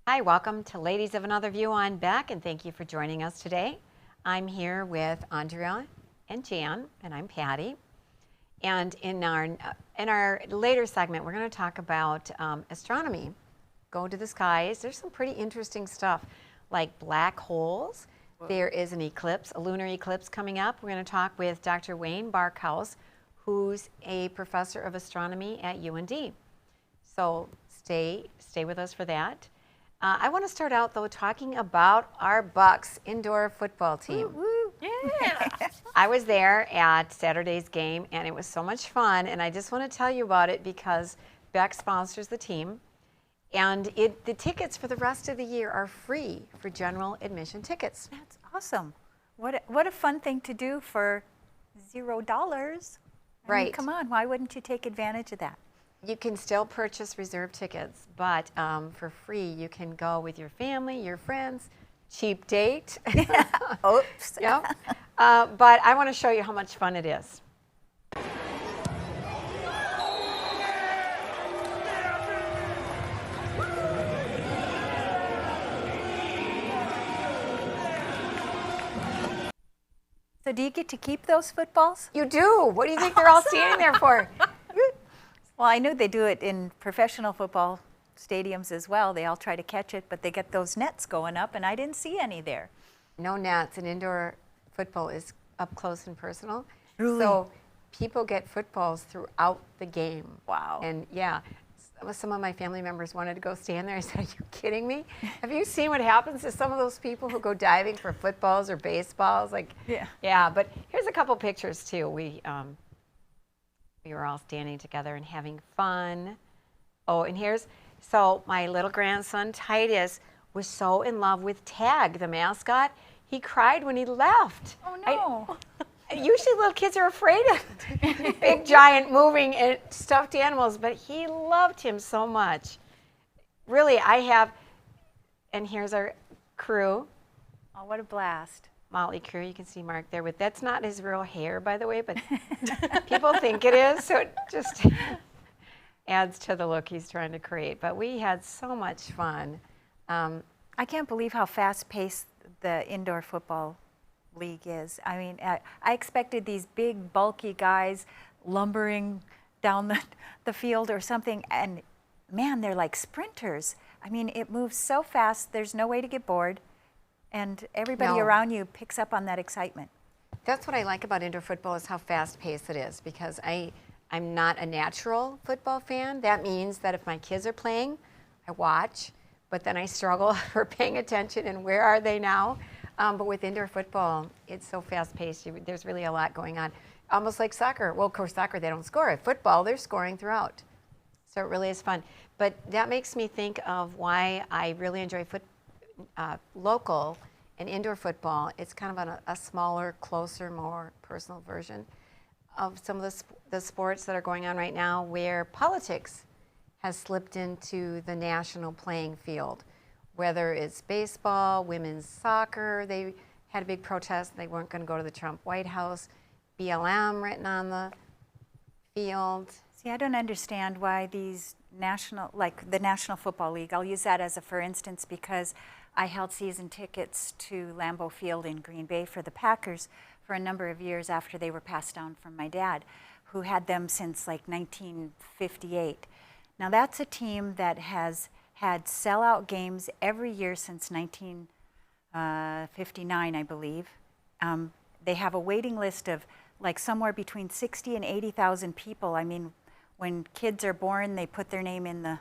Hi, welcome to Ladies of Another View on Beck, and thank you for joining us today. I'm here with Andrea and Jan, and I'm Patty. And in our later segment, we're going to talk about astronomy. Go to the skies. There's some pretty interesting stuff, like black holes. Whoa. There is an eclipse, a lunar eclipse coming up. We're going to talk with Dr. Wayne Barkhouse, who's a professor of astronomy at UND. So stay with us for that. I want to start out, though, talking about our Bucks indoor football team. Woo, woo. Yeah. I was there at Saturday's game, and it was so much fun, and I just want to tell you about it because Beck sponsors the team, and the tickets for the rest of the year are free for general admission tickets. That's awesome. What a fun thing to do for $0. Right. I mean, come on, why wouldn't you take advantage of that? You can still purchase reserve tickets, but for free you can go with your family, your friends, cheap date. Oops. Yep. But I want to show you how much fun it is. So do you get to keep those footballs? You do. What do you think they're all standing there for? Well, I know they do it in professional football stadiums as well. They all try to catch it, but they get those nets going up, and I didn't see any there. No nets, and indoor football is up close and personal. Really? So people get footballs throughout the game. Wow. And yeah, some of my family members wanted to go stand there. I said, are you kidding me? Have you seen what happens to some of those people who go diving for footballs or baseballs? Like, yeah, but here's a couple pictures too. We were all standing together and having fun. Oh, and so my little grandson, Titus, was so in love with Tag, the mascot. He cried when he left. Oh, no. Usually little kids are afraid of big, giant, moving stuffed animals, but he loved him so much. Really, and here's our crew. Oh, what a blast. Motley Crew, you can see Mark there with, that's not his real hair, by the way, but people think it is, so it just adds to the look he's trying to create. But we had so much fun. I can't believe how fast-paced the indoor football league is. I mean, I expected these big, bulky guys lumbering down the field or something, and man, they're like sprinters. I mean, it moves so fast, there's no way to get bored. And everybody around you picks up on that excitement. That's what I like about indoor football is how fast-paced it is, because I'm not a natural football fan. That means that if my kids are playing, I watch, but then I struggle for paying attention and where are they now? But with indoor football, it's so fast-paced. There's really a lot going on, almost like soccer. Well, of course, soccer, they don't score. At football, they're scoring throughout. So it really is fun. But that makes me think of why I really enjoy local and indoor football. It's kind of a smaller, closer, more personal version of some of the sports that are going on right now, where politics has slipped into the national playing field. Whether it's baseball, women's soccer, they had a big protest. They weren't going to go to the Trump White House. BLM written on the field. See, I don't understand why these the National Football League, I'll use that as a for instance because I held season tickets to Lambeau Field in Green Bay for the Packers for a number of years after they were passed down from my dad, who had them since like 1958. Now that's a team that has had sellout games every year since 1959, I believe. They have a waiting list of like somewhere between 60 and 80,000 people. I mean, when kids are born, they put their name in the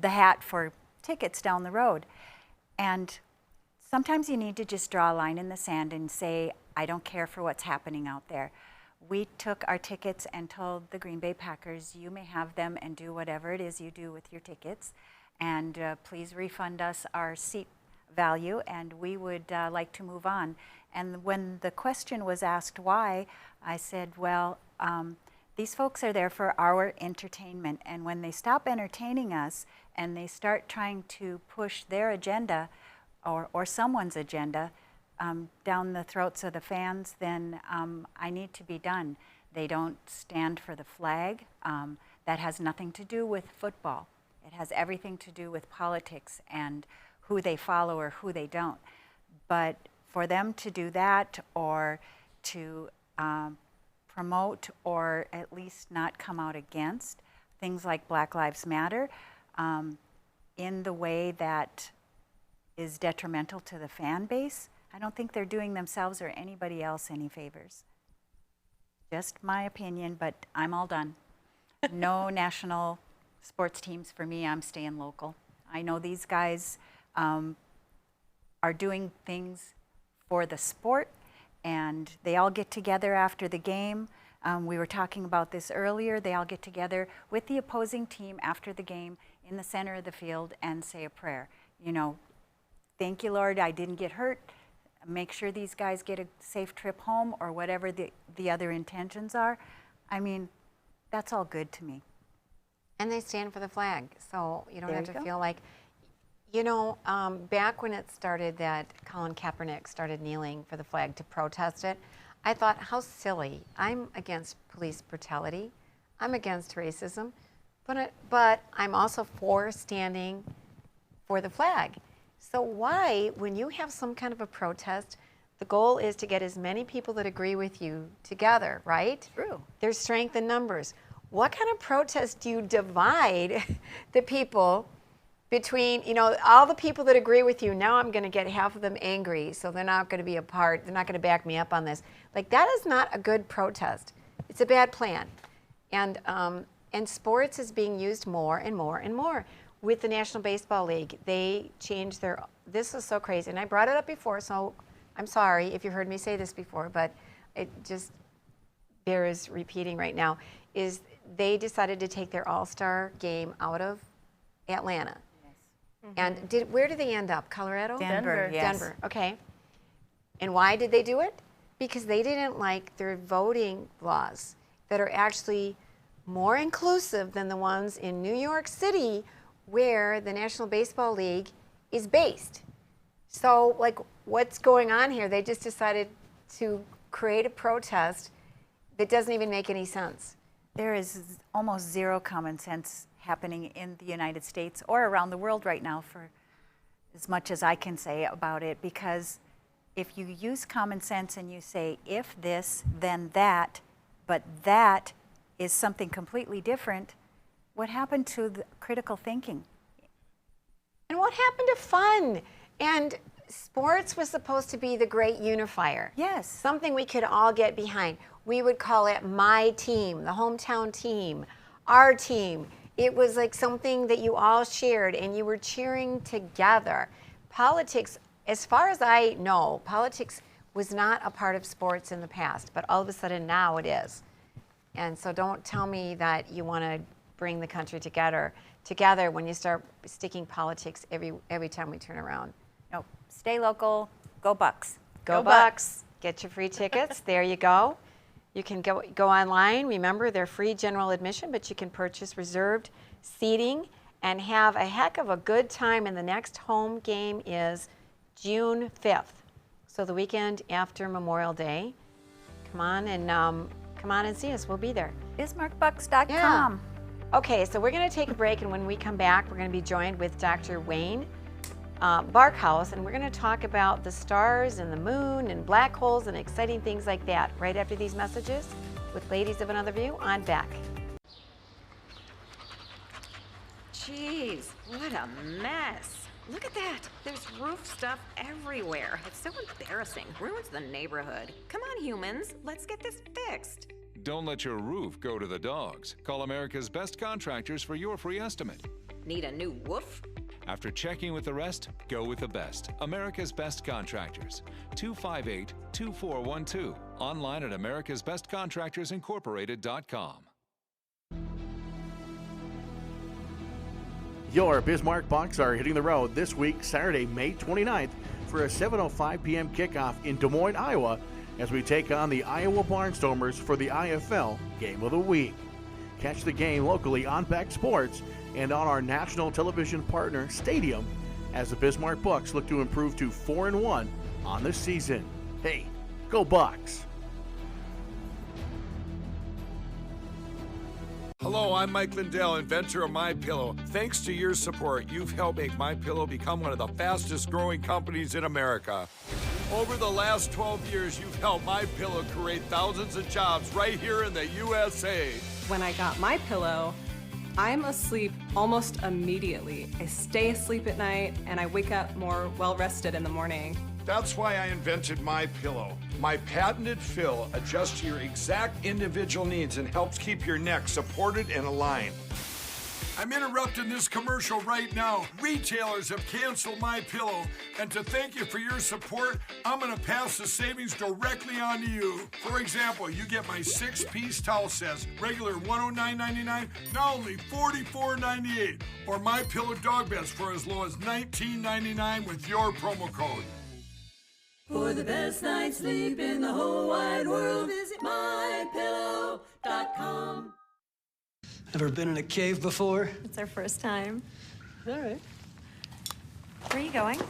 hat for tickets down the road. And sometimes you need to just draw a line in the sand and say, I don't care for what's happening out there. We took our tickets and told the Green Bay Packers, you may have them and do whatever it is you do with your tickets. And please refund us our seat value, and we would like to move on. And when the question was asked why, I said, well, these folks are there for our entertainment, and when they stop entertaining us and they start trying to push their agenda or someone's agenda down the throats of the fans, then I need to be done. They don't stand for the flag. That has nothing to do with football. It has everything to do with politics and who they follow or who they don't. But for them to do that, or to promote, or at least not come out against things like Black Lives Matter in the way that is detrimental to the fan base, I don't think they're doing themselves or anybody else any favors. Just my opinion, but I'm all done. No national sports teams for me. I'm staying local. I know these guys are doing things for the sport, and they all get together after the game. We were talking about this earlier. They all get together with the opposing team after the game in the center of the field and say a prayer. You know, thank you, Lord, I didn't get hurt. Make sure these guys get a safe trip home, or whatever the other intentions are. I mean, that's all good to me. And they stand for the flag, so you don't There have you to go. feel like, you know, back when it started that Colin Kaepernick started kneeling for the flag to protest it, I thought, how silly. I'm against police brutality. I'm against racism, but I'm also for standing for the flag. So why, when you have some kind of a protest, the goal is to get as many people that agree with you together, right? True. There's strength in numbers. What kind of protest do you divide the people between, you know, all the people that agree with you? Now I'm going to get half of them angry, so they're not going to be a part, they're not going to back me up on this. Like, that is not a good protest. It's a bad plan. And sports is being used more and more and more. With the National Baseball League, they changed their, this is so crazy, and I brought it up before, so I'm sorry if you heard me say this before, but it just bears repeating right now, is they decided to take their All-Star game out of Atlanta. Yes. And where did they end up? Colorado? Denver, yes. Denver, okay. And why did they do it? Because they didn't like their voting laws that are actually more inclusive than the ones in New York City, where the National Baseball League is based. So, like, what's going on here? They just decided to create a protest that doesn't even make any sense. There is almost zero common sense happening in the United States or around the world right now, for as much as I can say about it, because if you use common sense and you say, if this, then that, but that is something completely different, what happened to the critical thinking? And what happened to fun? And sports was supposed to be the great unifier. Yes. Something we could all get behind. We would call it my team, the hometown team, our team. It was like something that you all shared and you were cheering together. Politics, as far as I know, politics was not a part of sports in the past, but all of a sudden now it is. And so don't tell me that you want to bring the country together when you start sticking politics every time we turn around. No, stay local, go Bucks. Go Bucks. Get your free tickets. There you go. You can go online. Remember, they're free general admission, but you can purchase reserved seating and have a heck of a good time. And the next home game is June 5th. So the weekend after Memorial Day. Come on and see us. We'll be there. BismarckBucks.com. Yeah. Okay, so we're going to take a break, and when we come back, we're going to be joined with Dr. Wayne Barkhouse, and we're going to talk about the stars and the moon and black holes and exciting things like that right after these messages with Ladies of Another View on Back. Jeez, what a mess. Look at that. There's roof stuff everywhere. It's so embarrassing. Ruins the neighborhood. Come on, humans. Let's get this fixed. Don't let your roof go to the dogs. Call America's Best Contractors for your free estimate. Need a new woof? After checking with the rest, go with the best. America's Best Contractors. 258-2412. Online at americasbestcontractorsincorporated.com. Your Bismarck Bucks are hitting the road this week, Saturday, May 29th, for a 7:05 p.m. kickoff in Des Moines, Iowa, as we take on the Iowa Barnstormers for the IFL Game of the Week. Catch the game locally on Beck Sports and on our national television partner, Stadium, as the Bismarck Bucks look to improve to 4-1 on the season. Hey, go Bucks! Hello, I'm Mike Lindell, inventor of MyPillow. Thanks to your support, you've helped make MyPillow become one of the fastest growing companies in America. Over the last 12 years, you've helped MyPillow create thousands of jobs right here in the USA. When I got MyPillow, I'm asleep almost immediately. I stay asleep at night and I wake up more well-rested in the morning. That's why I invented MyPillow. My patented fill adjusts to your exact individual needs and helps keep your neck supported and aligned. I'm interrupting this commercial right now. Retailers have canceled MyPillow, and to thank you for your support, I'm gonna pass the savings directly on to you. For example, you get my 6-piece towel sets, regular $109.99, now only $44.98, or MyPillow dog beds for as low as $19.99 with your promo code. For the best night's sleep in the whole wide world, visit mypillow.com. Ever been in a cave before? It's our first time. All right. Where are you going?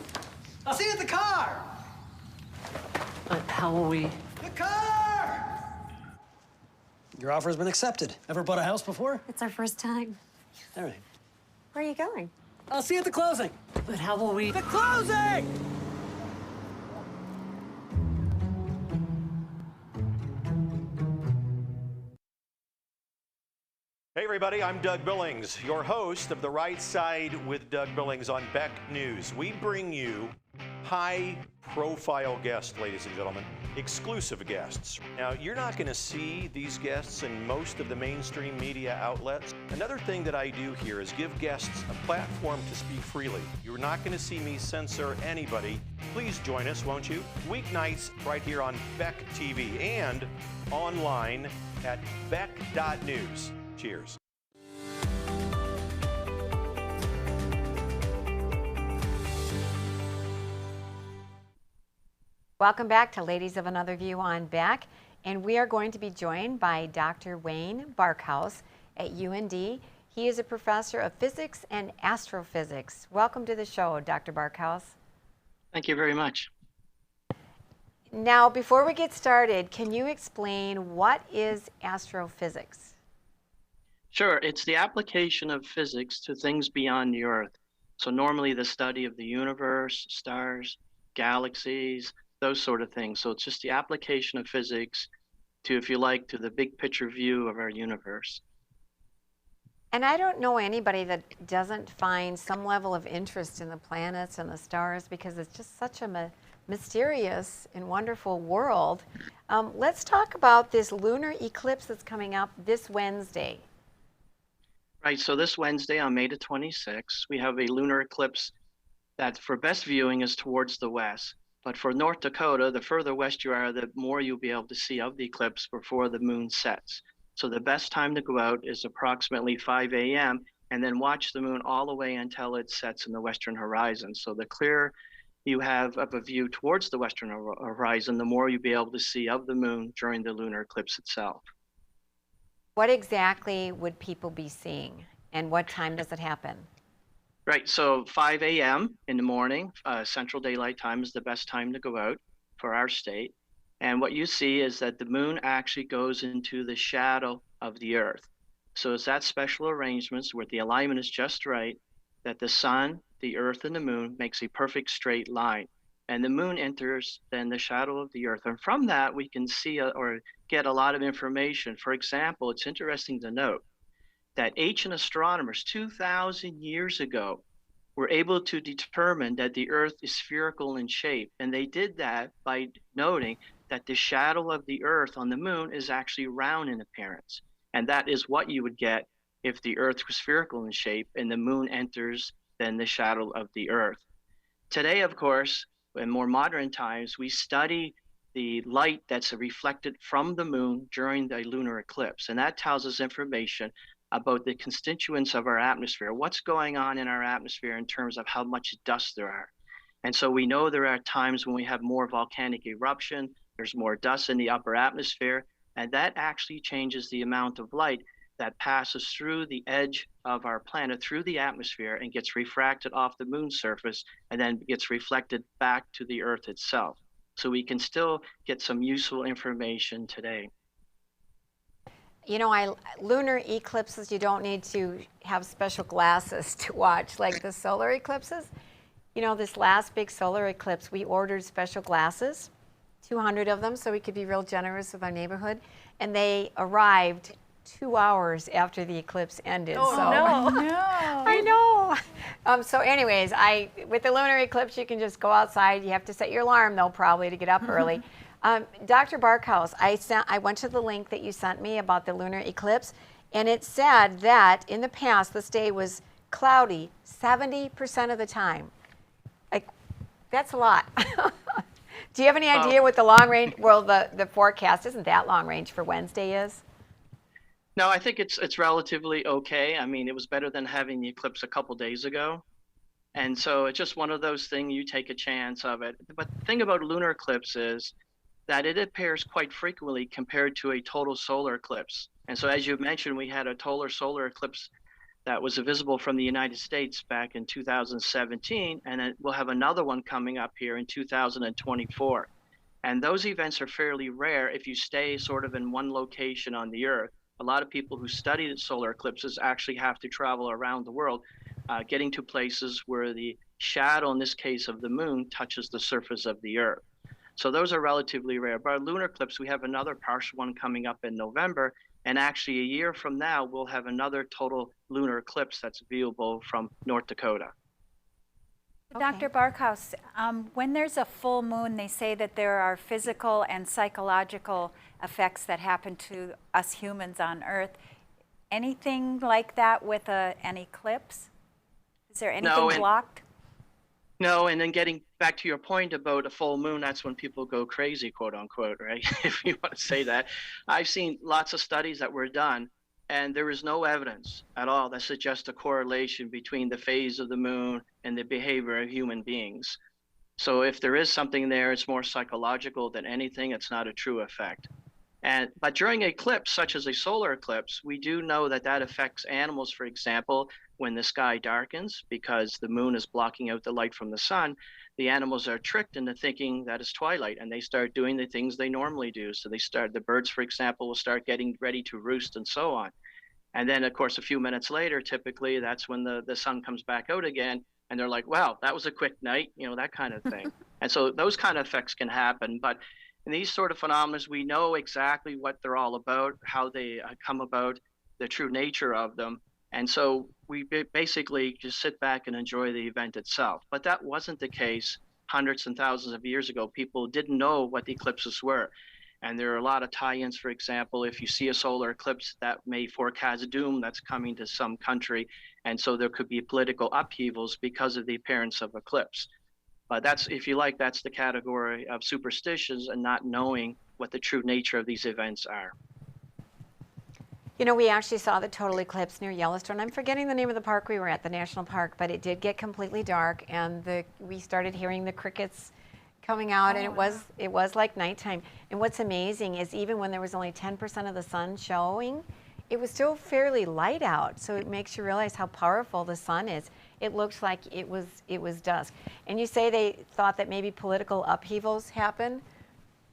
I'll see you at the car! How will we? The car! Your offer's been accepted. Ever bought a house before? It's our first time. All right. Where are you going? I'll see you at the closing. But how will we? The closing! Hey everybody, I'm Doug Billings, your host of The Right Side with Doug Billings on Beck News. We bring you high-profile guests, ladies and gentlemen, exclusive guests. Now, you're not going to see these guests in most of the mainstream media outlets. Another thing that I do here is give guests a platform to speak freely. You're not going to see me censor anybody. Please join us, won't you? Weeknights right here on Beck TV and online at beck.news. Cheers. Welcome back to Ladies of Another View on Beck, and we are going to be joined by Dr. Wayne Barkhouse at UND. He is a professor of physics and astrophysics. Welcome to the show, Dr. Barkhouse. Thank you very much. Now, before we get started, can you explain what is astrophysics? Sure, it's the application of physics to things beyond the Earth. So normally the study of the universe, stars, galaxies, those sort of things. So it's just the application of physics to, if you like, to the big picture view of our universe. And I don't know anybody that doesn't find some level of interest in the planets and the stars because it's just such a mysterious and wonderful world. Let's talk about this lunar eclipse that's coming up this Wednesday. Right, so this Wednesday on May the 26th, we have a lunar eclipse that for best viewing is towards the west. But for North Dakota, the further west you are, the more you'll be able to see of the eclipse before the moon sets. So the best time to go out is approximately 5 a.m. and then watch the moon all the way until it sets in the western horizon. So the clearer you have of a view towards the western horizon, the more you'll be able to see of the moon during the lunar eclipse itself. What exactly would people be seeing, and what time does it happen? Right, so 5 a.m. in the morning, Central Daylight Time is the best time to go out for our state. And what you see is that the moon actually goes into the shadow of the Earth. So it's that special arrangements where the alignment is just right, that the sun, the Earth, and the moon makes a perfect straight line. And the moon enters then the shadow of the Earth. And from that, we can see or get a lot of information. For example, it's interesting to note that ancient astronomers 2,000 years ago were able to determine that the Earth is spherical in shape. And they did that by noting that the shadow of the Earth on the moon is actually round in appearance. And that is what you would get if the Earth was spherical in shape and the moon enters then the shadow of the Earth. Today, of course, in more modern times, we study the light that's reflected from the moon during the lunar eclipse. And that tells us information about the constituents of our atmosphere, what's going on in our atmosphere in terms of how much dust there are. And so we know there are times when we have more volcanic eruption, there's more dust in the upper atmosphere, and that actually changes the amount of light that passes through the edge of our planet, through the atmosphere, and gets refracted off the moon's surface, and then gets reflected back to the Earth itself. So we can still get some useful information today. lunar eclipses, you don't need to have special glasses to watch, like the solar eclipses. This last big solar eclipse, we ordered special glasses, 200 of them, so we could be real generous with our neighborhood. And they arrived 2 hours after the eclipse ended. Oh, no. I know. So anyways, with the lunar eclipse, you can just go outside. You have to set your alarm, though, probably, to get up early. Dr. Barkhouse, I went to the link that you sent me about the lunar eclipse, and it said that in the past, this day was cloudy 70% of the time. That's a lot. Do you have any idea what the long range, well, the forecast isn't that long range for Wednesday is? No, I think it's relatively okay. I mean, it was better than having the eclipse a couple days ago. And so it's just one of those things, you take a chance of it. But the thing about a lunar eclipse is that it appears quite frequently compared to a total solar eclipse. And so as you mentioned, we had a total solar eclipse that was visible from the United States back in 2017, and then we'll have another one coming up here in 2024. And those events are fairly rare if you stay sort of in one location on the Earth. A lot of people who study solar eclipses actually have to travel around the world, getting to places where the shadow, in this case of the moon, touches the surface of the Earth. So those are relatively rare. But our lunar eclipse, we have another partial one coming up in November. And actually, a year from now, we'll have another total lunar eclipse that's viewable from North Dakota. Okay. Dr. Barkhouse, when there's a full moon, they say that there are physical and psychological effects that happen to us humans on Earth. Anything like that with an eclipse? Is there anything blocked? No, and then getting back to your point about a full moon, that's when people go crazy, quote unquote, right? If you want to say that. I've seen lots of studies that were done, and there is no evidence at all that suggests a correlation between the phase of the moon and the behavior of human beings. So if there is something there, it's more psychological than anything. It's not a true effect. But during eclipse, such as a solar eclipse, we do know that that affects animals. For example, when the sky darkens because the moon is blocking out the light from the sun, the animals are tricked into thinking that it's twilight, and they start doing the things they normally do. So the birds, for example, will start getting ready to roost and so on. And then, of course, a few minutes later, typically, that's when the sun comes back out again, and they're like, wow, that was a quick night, that kind of thing. And so those kind of effects can happen. But in these sort of phenomena, we know exactly what they're all about, how they come about, the true nature of them. And so we basically just sit back and enjoy the event itself. But that wasn't the case hundreds and thousands of years ago. People didn't know what the eclipses were. And there are a lot of tie-ins. For example, if you see a solar eclipse, that may forecast doom that's coming to some country. And so there could be political upheavals because of the appearance of eclipse. But that's, if you like, that's the category of superstitions and not knowing what the true nature of these events are. We actually saw the total eclipse near Yellowstone. I'm forgetting the name of the park we were at, the national park, but it did get completely dark, and we started hearing the crickets coming out, and it was like nighttime. And what's amazing is even when there was only 10% of the sun showing, it was still fairly light out. So it makes you realize how powerful the sun is. It looked like it was dusk. And you say they thought that maybe political upheavals happen.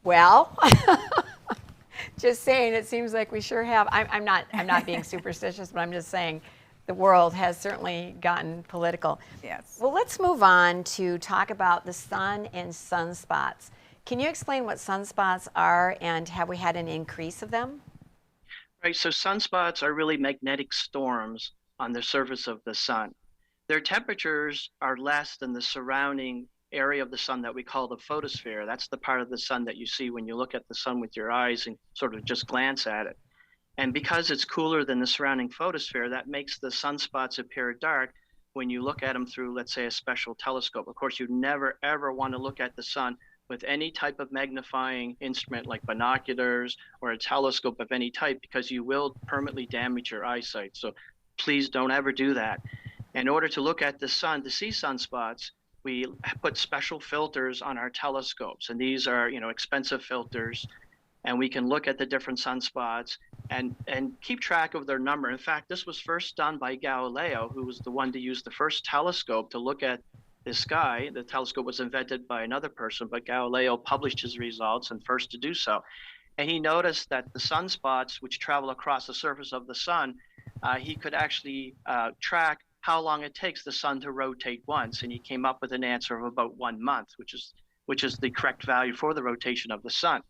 Well, just saying, it seems like we sure have. I'm not being superstitious, but I'm just saying the world has certainly gotten political. Yes. Well, let's move on to talk about the sun and sunspots. Can you explain what sunspots are, and have we had an increase of them? Right, so sunspots are really magnetic storms on the surface of the sun. Their temperatures are less than the surrounding area of the sun that we call the photosphere. That's the part of the sun that you see when you look at the sun with your eyes and sort of just glance at it. And because it's cooler than the surrounding photosphere, that makes the sunspots appear dark when you look at them through, let's say, a special telescope. Of course, you never, ever want to look at the sun with any type of magnifying instrument like binoculars or a telescope of any type, because you will permanently damage your eyesight. So please don't ever do that. In order to look at the sun, to see sunspots, we put special filters on our telescopes, and these are, expensive filters, and we can look at the different sunspots and keep track of their number. In fact, this was first done by Galileo, who was the one to use the first telescope to look at the sky. The telescope was invented by another person, but Galileo published his results and first to do so. And he noticed that the sunspots, which travel across the surface of the sun, he could actually track how long it takes the sun to rotate once. And he came up with an answer of about 1 month, which is the correct value for the rotation of the sun.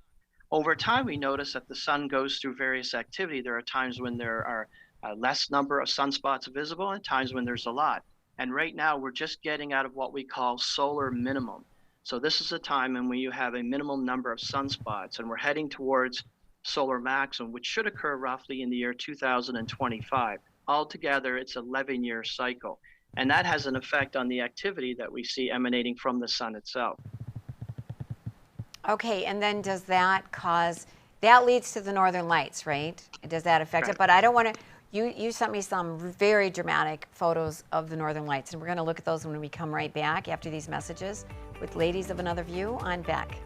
Over time, we notice that the sun goes through various activity. There are times when there are less number of sunspots visible and times when there's a lot. And right now, we're just getting out of what we call solar minimum. So this is a time when you have a minimum number of sunspots, and we're heading towards solar maximum, which should occur roughly in the year 2025. Altogether, it's an 11-year cycle. And that has an effect on the activity that we see emanating from the sun itself. Okay, and then does that cause, that leads to the northern lights, right? Does that affect it? But I don't want to, you sent me some very dramatic photos of the northern lights, and we're going to look at those when we come right back after these messages with Ladies of Another View on Beck.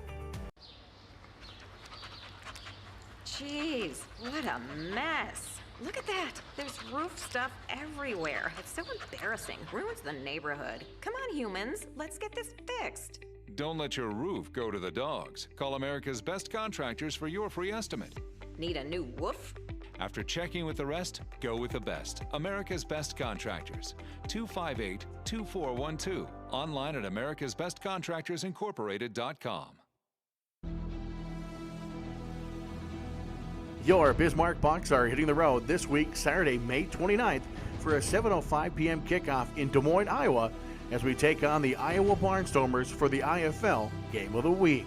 Jeez, what a mess. Look at that. There's roof stuff everywhere. It's so embarrassing. Ruins the neighborhood. Come on, humans. Let's get this fixed. Don't let your roof go to the dogs. Call America's Best Contractors for your free estimate. Need a new woof? After checking with the rest, go with the best. America's Best Contractors. 258-2412. Online at americasbestcontractorsincorporated.com. Your Bismarck Bucks are hitting the road this week, Saturday, May 29th, for a 7:05 p.m. kickoff in Des Moines, Iowa, as we take on the Iowa Barnstormers for the IFL Game of the Week.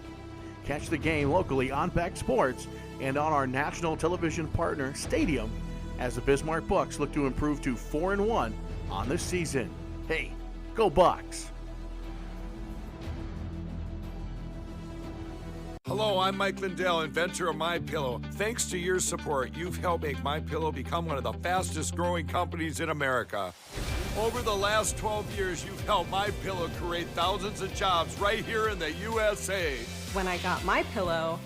Catch the game locally on Beck Sports and on our national television partner, Stadium, as the Bismarck Bucks look to improve to 4-1 on the season. Hey, go Bucks! Hello, I'm Mike Lindell, inventor of MyPillow. Thanks to your support, you've helped make MyPillow become one of the fastest growing companies in America. Over the last 12 years, you've helped MyPillow create thousands of jobs right here in the USA. When I got my pillow,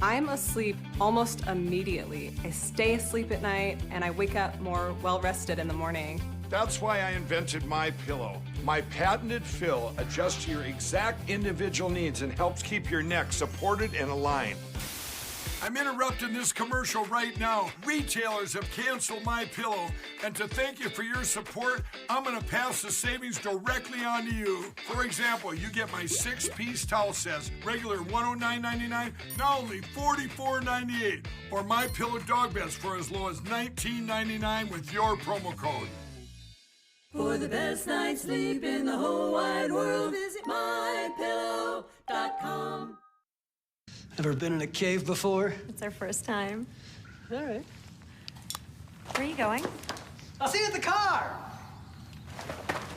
I'm asleep almost immediately. I stay asleep at night and I wake up more well-rested in the morning. That's why I invented MyPillow. My patented fill adjusts to your exact individual needs and helps keep your neck supported and aligned. I'm interrupting this commercial right now. Retailers have canceled MyPillow, and to thank you for your support, I'm gonna pass the savings directly on to you. For example, you get my 6-piece towel sets, regular $109.99, now only $44.98, or MyPillow dog beds for as low as $19.99 with your promo code. For the best night's sleep in the whole wide world, visit mypillow.com. Ever been in a cave before? It's our first time. All right. Where are you going? I'll see you at the car!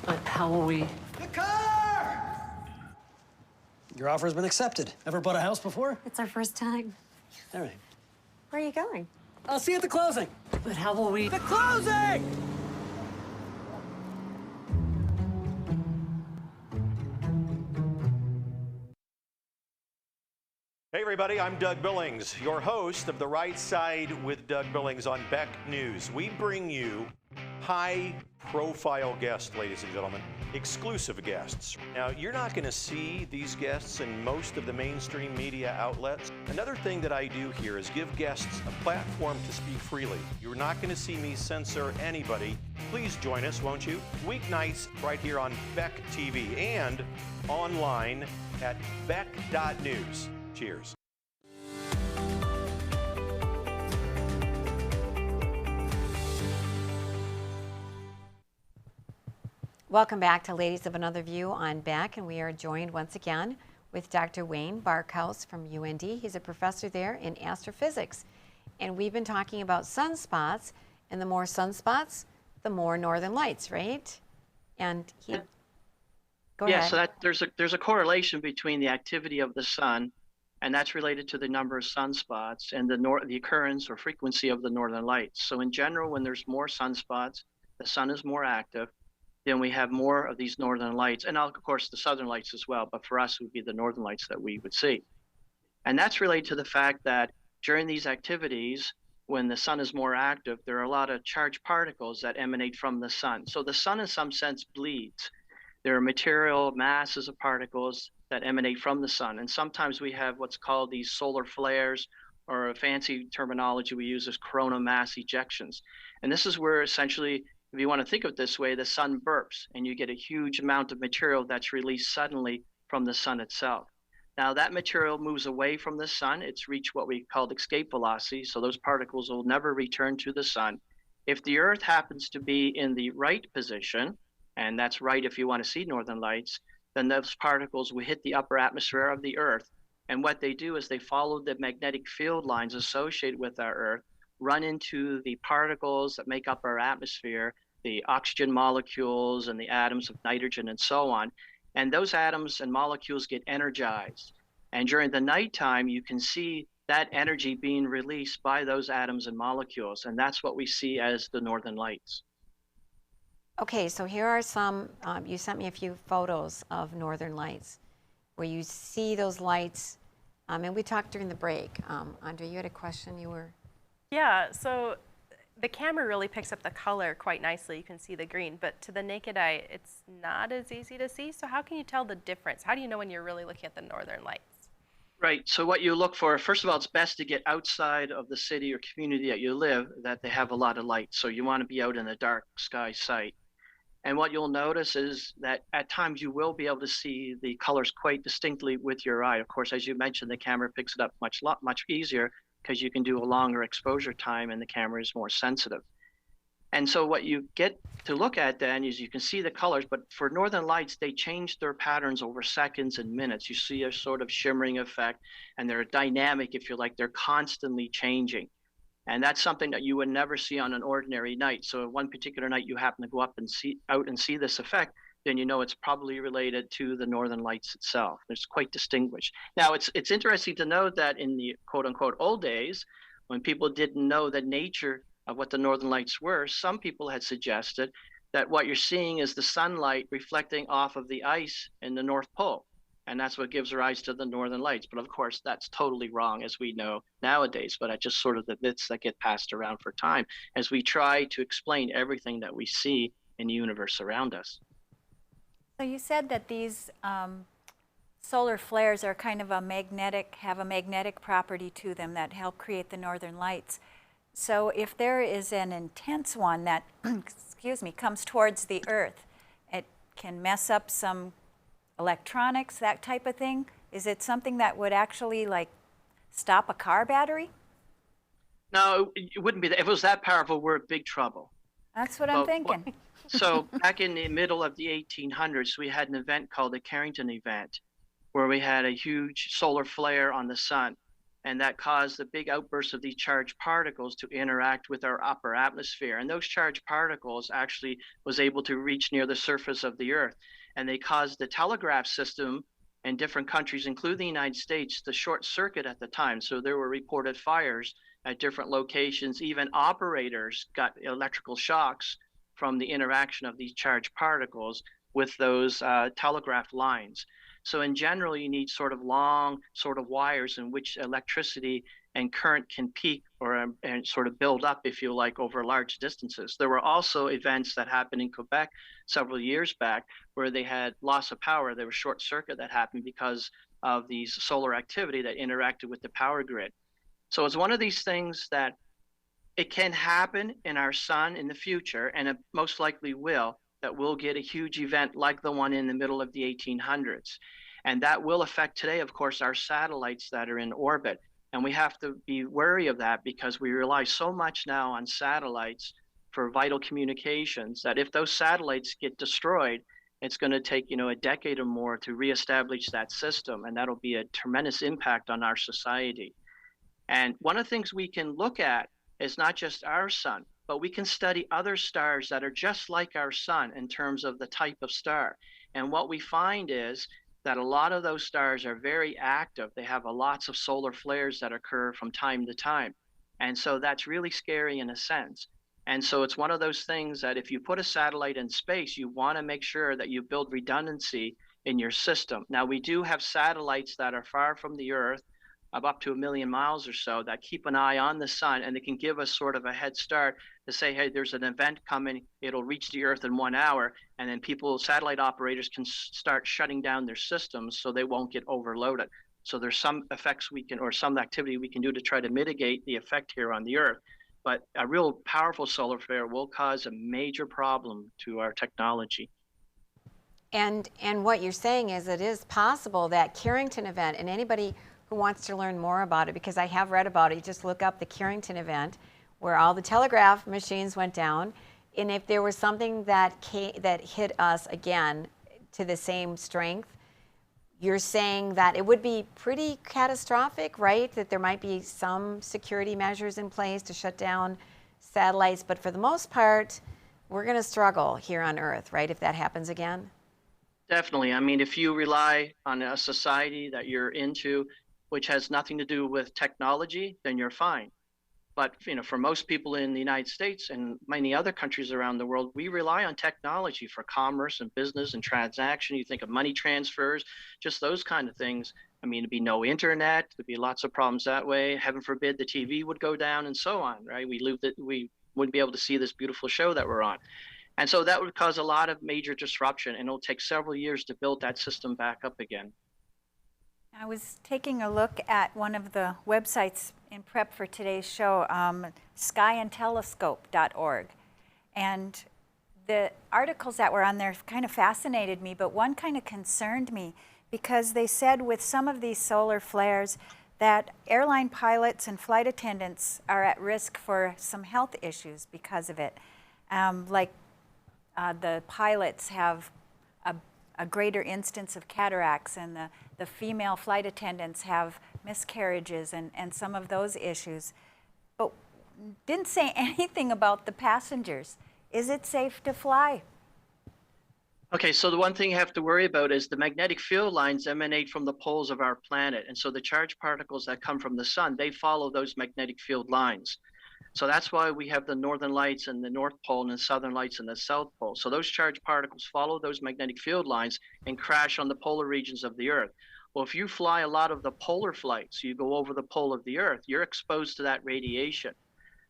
But how will we? The car! Your offer's been accepted. Ever bought a house before? It's our first time. All right. Where are you going? I'll see you at the closing. But how will we? The closing! Hey everybody, I'm Doug Billings, your host of The Right Side with Doug Billings on Beck News. We bring you high-profile guests, ladies and gentlemen, exclusive guests. Now, you're not going to see these guests in most of the mainstream media outlets. Another thing that I do here is give guests a platform to speak freely. You're not going to see me censor anybody. Please join us, won't you? Weeknights right here on Beck TV and online at beck.news. Cheers. Welcome back to Ladies of Another View on Beck, and we are joined once again with Dr. Wayne Barkhouse from UND. He's a professor there in astrophysics. And we've been talking about sunspots, and the more sunspots, the more northern lights, right? And he, go ahead. Yeah, so that there's a correlation between the activity of the sun, and that's related to the number of sunspots and the occurrence or frequency of the northern lights. So in general, when there's more sunspots, the sun is more active, then we have more of these northern lights, and of course the southern lights as well, but for us it would be the northern lights that we would see. And that's related to the fact that during these activities, when the sun is more active, there are a lot of charged particles that emanate from the sun. So the sun in some sense bleeds. There are material masses of particles that emanate from the sun. And sometimes we have what's called these solar flares or a fancy terminology we use is coronal mass ejections. And this is where essentially, if you want to think of it this way, the sun burps and you get a huge amount of material that's released suddenly from the sun itself. Now that material moves away from the sun. It's reached what we call escape velocity. So those particles will never return to the sun. If the Earth happens to be in the right position, and that's right if you want to see northern lights, then those particles will hit the upper atmosphere of the Earth. And what they do is they follow the magnetic field lines associated with our Earth, run into the particles that make up our atmosphere, the oxygen molecules and the atoms of nitrogen and so on. And those atoms and molecules get energized. And during the nighttime, you can see that energy being released by those atoms and molecules. And that's what we see as the northern lights. Okay, so here are some, you sent me a few photos of northern lights where you see those lights, and we talked during the break. Andre, you had a question you were... Yeah, so the camera really picks up the color quite nicely. You can see the green, but to the naked eye, it's not as easy to see. So how can you tell the difference? How do you know when you're really looking at the northern lights? Right, so what you look for, first of all, it's best to get outside of the city or community that you live, that they have a lot of light. So you want to be out in a dark sky site. And what you'll notice is that at times you will be able to see the colors quite distinctly with your eye. Of course, as you mentioned, the camera picks it up much easier because you can do a longer exposure time and the camera is more sensitive. And so what you get to look at then is you can see the colors, but for northern lights, they change their patterns over seconds and minutes. You see a sort of shimmering effect, and they're dynamic, if you like, they're constantly changing. And that's something that you would never see on an ordinary night. So one particular night you happen to go up and see this effect, then you know it's probably related to the northern lights itself. It's quite distinguished. Now it's interesting to note that in the quote unquote old days, when people didn't know the nature of what the northern lights were, some people had suggested that what you're seeing is the sunlight reflecting off of the ice in the North Pole. And that's what gives rise to the northern lights. But of course, that's totally wrong, as we know nowadays. But it's just sort of the myths that get passed around for time as we try to explain everything that we see in the universe around us. So you said that these solar flares are kind of have a magnetic property to them that help create the northern lights. So if there is an intense one that, excuse me, comes towards the Earth, it can mess up some electronics, that type of thing? Is it something that would actually like stop a car battery? No, it wouldn't be that. If it was that powerful, we're in big trouble. That's what I'm thinking. So back in the middle of the 1800s, we had an event called the Carrington Event, where we had a huge solar flare on the sun. And that caused a big outburst of these charged particles to interact with our upper atmosphere. And those charged particles actually was able to reach near the surface of the Earth. And they caused the telegraph system in different countries, including the United States, to short circuit at the time. So there were reported fires at different locations. Even operators got electrical shocks from the interaction of these charged particles with those telegraph lines. So in general, you need sort of long sort of wires in which electricity and current can peak or and sort of build up, if you like, over large distances. There were also events that happened in Quebec several years back where they had loss of power. There was short circuit that happened because of these solar activity that interacted with the power grid. So it's one of these things that it can happen in our sun in the future, and it most likely will, that we'll get a huge event like the one in the middle of the 1800s. And that will affect today, of course, our satellites that are in orbit. And we have to be wary of that because we rely so much now on satellites for vital communications that if those satellites get destroyed, it's going to take, a decade or more to reestablish that system. And that'll be a tremendous impact on our society. And one of the things we can look at is not just our sun, but we can study other stars that are just like our sun in terms of the type of star. And what we find is that a lot of those stars are very active. They have lots of solar flares that occur from time to time. And so that's really scary in a sense. And so it's one of those things that if you put a satellite in space, you want to make sure that you build redundancy in your system. Now, we do have satellites that are far from the Earth, of up to 1 million miles or so, that keep an eye on the sun, and they can give us sort of a head start to say, hey, there's an event coming, it'll reach the Earth in 1 hour, and then satellite operators can start shutting down their systems so they won't get overloaded. So there's some effects we can, or some activity we can do to try to mitigate the effect here on the Earth. But a real powerful solar flare will cause a major problem to our technology. And what you're saying is it is possible that Carrington Event, and anybody who wants to learn more about it, because I have read about it, you just look up the Carrington Event, where all the telegraph machines went down, and if there was something that hit us again to the same strength, you're saying that it would be pretty catastrophic, right? That there might be some security measures in place to shut down satellites, but for the most part, we're going to struggle here on Earth, right, if that happens again? Definitely. I mean, if you rely on a society that you're into, which has nothing to do with technology, then you're fine. But for most people in the United States and many other countries around the world, we rely on technology for commerce and business and transaction. You think of money transfers, just those kind of things. I mean, it'd be no internet. There'd be lots of problems that way. Heaven forbid the TV would go down and so on, right? We wouldn't be able to see this beautiful show that we're on. And so that would cause a lot of major disruption, and it'll take several years to build that system back up again. I was taking a look at one of the websites in prep for today's show, skyandtelescope.org. And the articles that were on there kind of fascinated me, but one kind of concerned me because they said with some of these solar flares that airline pilots and flight attendants are at risk for some health issues because of it. The pilots have a greater instance of cataracts, and the female flight attendants have miscarriages and some of those issues. But didn't say anything about the passengers. Is it safe to fly? Okay, so the one thing you have to worry about is the magnetic field lines emanate from the poles of our planet. And so the charged particles that come from the sun, they follow those magnetic field lines. So that's why we have the northern lights in the North Pole and the southern lights in the South Pole. So those charged particles follow those magnetic field lines and crash on the polar regions of the Earth. Well, if you fly a lot of the polar flights, you go over the pole of the Earth, you're exposed to that radiation.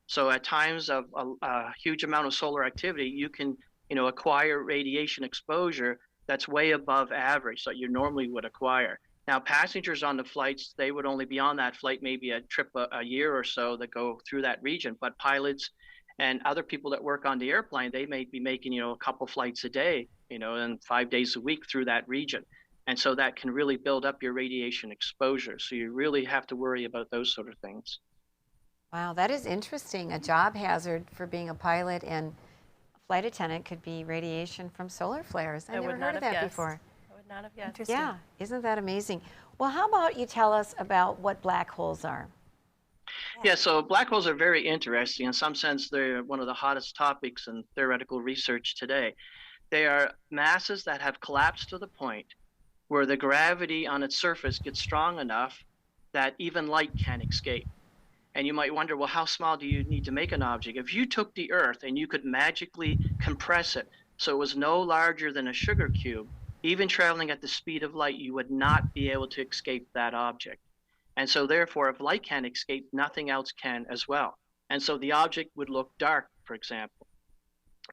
So at times of a huge amount of solar activity, you can acquire radiation exposure that's way above average that you normally would acquire. Now, passengers on the flights, they would only be on that flight maybe a trip a year or so that go through that region. But pilots and other people that work on the airplane, they may be making, a couple flights a day, and 5 days a week through that region. And so that can really build up your radiation exposure. So you really have to worry about those sort of things. Wow, that is interesting. A job hazard for being a pilot and a flight attendant could be radiation from solar flares. I never heard of that before. Not have guessed. Yeah, isn't that amazing? Well, how about you tell us about what black holes are? Yeah, so black holes are very interesting. In some sense, they're one of the hottest topics in theoretical research today. They are masses that have collapsed to the point where the gravity on its surface gets strong enough that even light can't escape. And you might wonder, well, how small do you need to make an object? If you took the Earth and you could magically compress it so it was no larger than a sugar cube, even traveling at the speed of light, you would not be able to escape that object. And so therefore, if light can't escape, nothing else can as well. And so the object would look dark, for example.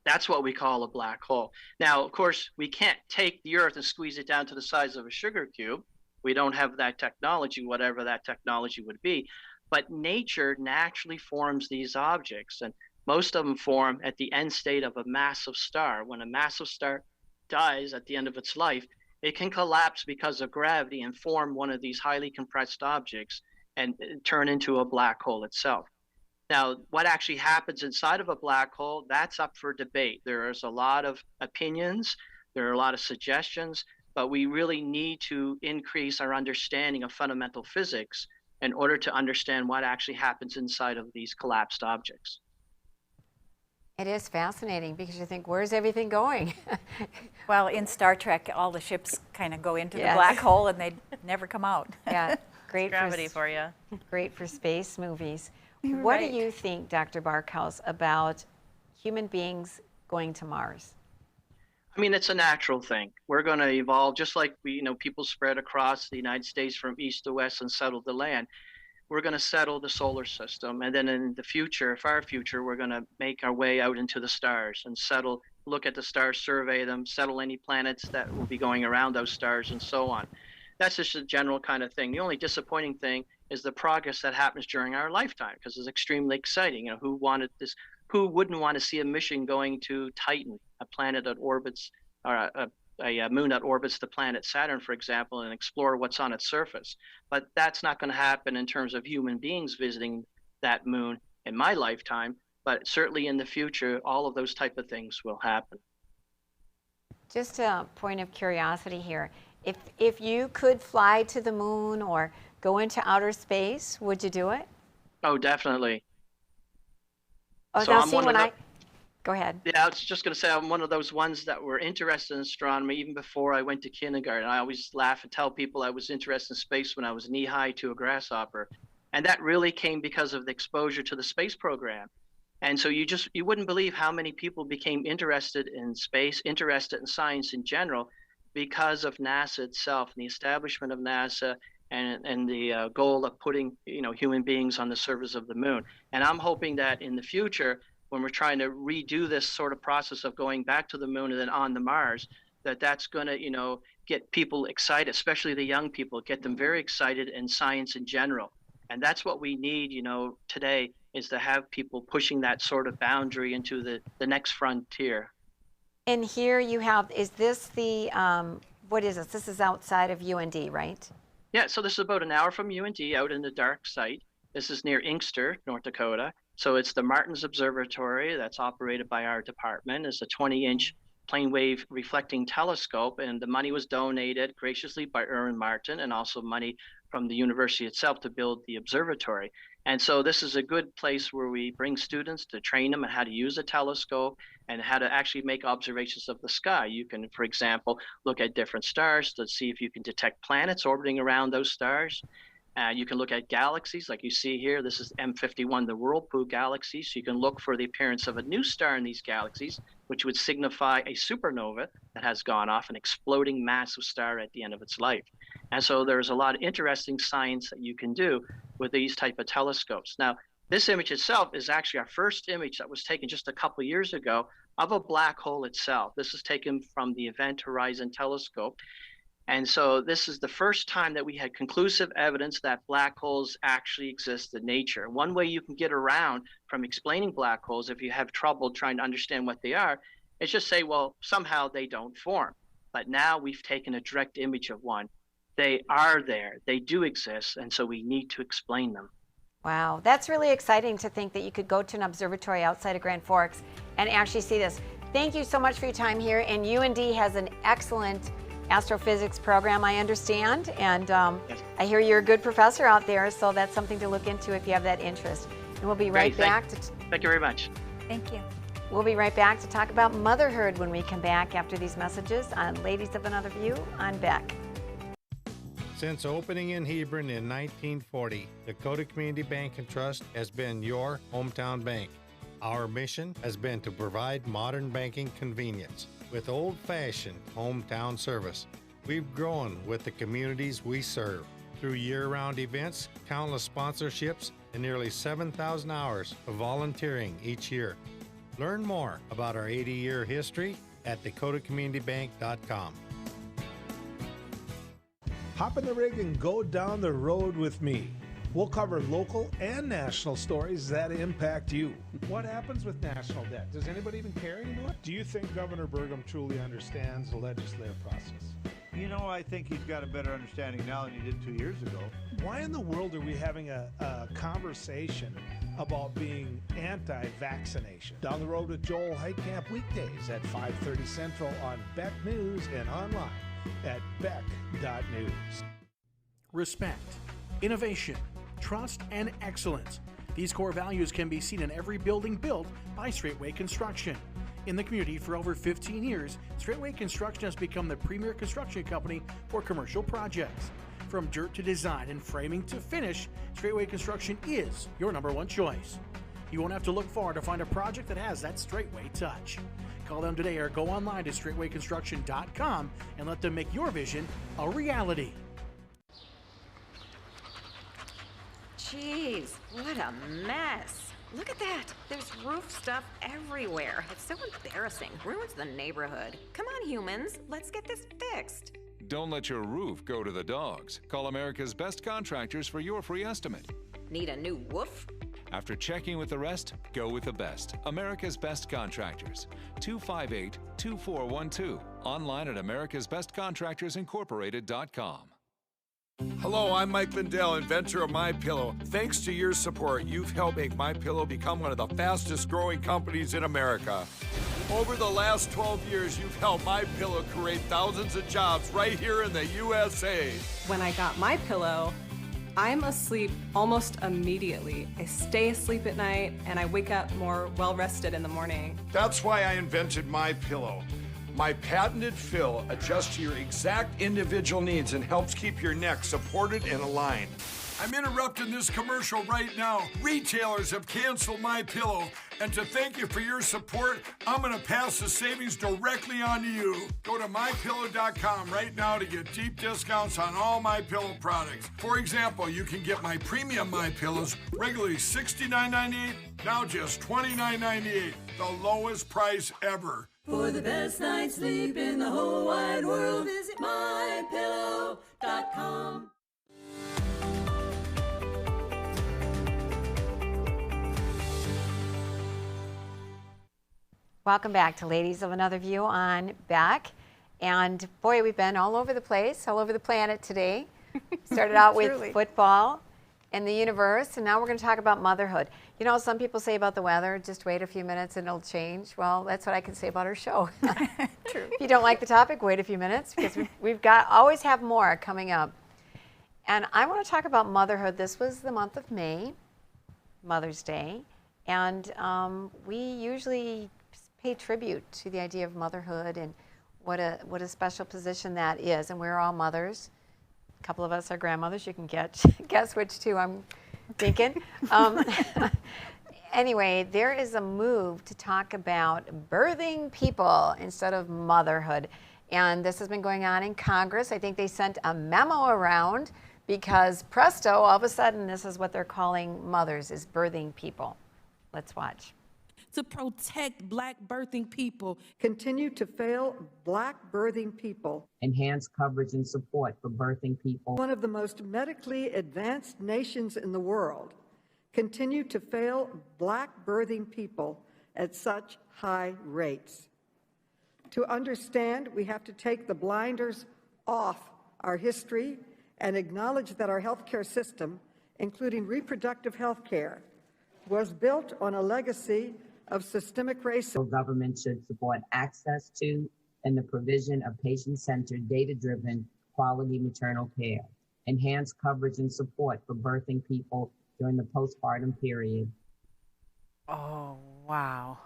That's what we call a black hole. Now, of course, we can't take the Earth and squeeze it down to the size of a sugar cube. We don't have that technology, whatever that technology would be. But nature naturally forms these objects, and most of them form at the end state of a massive star. When a massive star dies at the end of its life, it can collapse because of gravity and form one of these highly compressed objects and turn into a black hole itself. Now, what actually happens inside of a black hole, that's up for debate. There's a lot of opinions, there are a lot of suggestions, but we really need to increase our understanding of fundamental physics in order to understand what actually happens inside of these collapsed objects. It is fascinating because you think, where's everything going? Well, in Star Trek, all the ships kind of go into the black hole and they never come out. Yeah, great gravity for you. Great for space movies. What do you think, Dr. Barkhouse, about human beings going to Mars? I mean, it's a natural thing. We're going to evolve just like people spread across the United States from east to west and settled the land. We're going to settle the solar system. And then in the future, far future, we're going to make our way out into the stars and settle, look at the stars, survey them, settle any planets that will be going around those stars and so on. that's just a general kind of thing. The only disappointing thing is the progress that happens during our lifetime, because it's extremely exciting. You know, who wouldn't want to see a mission going to Titan, a planet that orbits, or a moon that orbits the planet Saturn, for example, and explore what's on its surface. But that's not going to happen in terms of human beings visiting that moon in my lifetime, but certainly in the future, all of those type of things will happen. Just a point of curiosity here. If you could fly to the moon or go into outer space, would you do it? Oh, definitely. Oh, So now I'm see, one of when the- go ahead. Yeah, I was just going to say I'm one of those ones that were interested in astronomy even before I went to kindergarten. I always laugh and tell people I was interested in space when I was knee-high to a grasshopper. And that really came because of the exposure to the space program. And so you wouldn't believe how many people became interested in space, interested in science in general, because of NASA itself and the establishment of NASA and the goal of putting human beings on the surface of the moon. And I'm hoping that in the future, when we're trying to redo this sort of process of going back to the moon and then on the Mars, that's going to get people excited, especially the young people, get them very excited in science in general. And that's what we need, today, is to have people pushing that sort of boundary into the next frontier. And here you have, is this the, what is this? This is outside of UND, right? Yeah, so this is about an hour from UND, out in the dark site. This is near Inkster, North Dakota. So it's the Martins Observatory that's operated by our department. It's a 20-inch plane wave reflecting telescope, and the money was donated graciously by Erwin Martin, and also money from the university itself to build the observatory. And so this is a good place where we bring students to train them on how to use a telescope and how to actually make observations of the sky. You can, for example, look at different stars to see if you can detect planets orbiting around those stars. You can look at galaxies like you see here. This is M51, the Whirlpool galaxy. So you can look for the appearance of a new star in these galaxies, which would signify a supernova that has gone off, an exploding massive star at the end of its life. And so there's a lot of interesting science that you can do with these type of telescopes. Now, this image itself is actually our first image that was taken just a couple years ago of a black hole itself. This is taken from the Event Horizon Telescope. And so this is the first time that we had conclusive evidence that black holes actually exist in nature. One way you can get around from explaining black holes, if you have trouble trying to understand what they are, is just say, well, somehow they don't form. But now we've taken a direct image of one. They are there, they do exist, and so we need to explain them. Wow, that's really exciting to think that you could go to an observatory outside of Grand Forks and actually see this. Thank you so much for your time here, and UND has an excellent astrophysics program, I understand, and I hear you're a good professor out there, so that's something to look into if you have that interest. And we'll be right back. Thank you very much. Thank you. We'll be right back to talk about motherhood when we come back after these messages on Ladies of Another View on Beck. Since opening in Hebron in 1940, Dakota Community Bank and Trust has been your hometown bank. Our mission has been to provide modern banking convenience with old-fashioned hometown service. We've grown with the communities we serve through year-round events, countless sponsorships, and nearly 7,000 hours of volunteering each year. Learn more about our 80-year history at dakotacommunitybank.com. Hop in the rig and go down the road with me. We'll cover local and national stories that impact you. What happens with national debt? Does anybody even care anymore? Do you think Governor Burgum truly understands the legislative process? You know, I think he's got a better understanding now than he did 2 years ago. Why in the world are we having a conversation about being anti-vaccination? Down the Road with Joel Heitkamp weekdays at 5:30 Central on Beck News and online at beck.news. Respect, innovation, trust, and excellence. These core values can be seen in every building built by Straightway Construction. In the community for over 15 years, Straightway Construction has become the premier construction company for commercial projects. From dirt to design and framing to finish, Straightway Construction is your #1 choice. You won't have to look far to find a project that has that Straightway touch. Call them today or go online to straightwayconstruction.com and let them make your vision a reality. Jeez, what a mess. Look at that. There's roof stuff everywhere. It's so embarrassing. Ruins the neighborhood. Come on, humans. Let's get this fixed. Don't let your roof go to the dogs. Call America's Best Contractors for your free estimate. Need a new woof? After checking with the rest, go with the best. America's Best Contractors. 258-2412. Online at americasbestcontractorsincorporated.com. Hello, I'm Mike Lindell, inventor of MyPillow. Thanks to your support, you've helped make MyPillow become one of the fastest growing companies in America. Over the last 12 years, you've helped MyPillow create thousands of jobs right here in the USA. When I got my pillow, I'm asleep almost immediately. I stay asleep at night and I wake up more well-rested in the morning. That's why I invented MyPillow. My patented fill adjusts to your exact individual needs and helps keep your neck supported and aligned. I'm interrupting this commercial right now. Retailers have canceled MyPillow, and to thank you for your support, I'm gonna pass the savings directly on to you. Go to MyPillow.com right now to get deep discounts on all MyPillow products. For example, you can get my premium MyPillows, regularly $69.98, now just $29.98, the lowest price ever. For the best night's sleep in the whole wide world, visit mypillow.com. Welcome back to Ladies of Another View on Back. And boy, we've been all over the place, all over the planet today. Started out with football and the universe, and now we're going to talk about motherhood. You know, some people say about the weather, just wait a few minutes and it'll change. Well, that's what I can say about our show. True. If you don't like the topic, wait a few minutes, because we've got always have more coming up. And I want to talk about motherhood. This was the month of May, Mother's Day, and we usually pay tribute to the idea of motherhood and what a special position that is. And we're all mothers. A couple of us are grandmothers. You can guess which two I'm thinking. Anyway, there is a move to talk about birthing people instead of motherhood. And this has been going on in Congress. I think they sent a memo around because presto, all of a sudden, this is what they're calling mothers, is birthing people. Let's watch. To protect Black birthing people. Continue to fail Black birthing people. Enhance coverage and support for birthing people. One of the most medically advanced nations in the world. Continue to fail Black birthing people at such high rates. To understand, we have to take the blinders off our history and acknowledge that our healthcare system, including reproductive health care, was built on a legacy of systemic racism. Government should support access to and the provision of patient-centered, data-driven, quality maternal care. Enhance coverage and support for birthing people during the postpartum period. Oh, wow.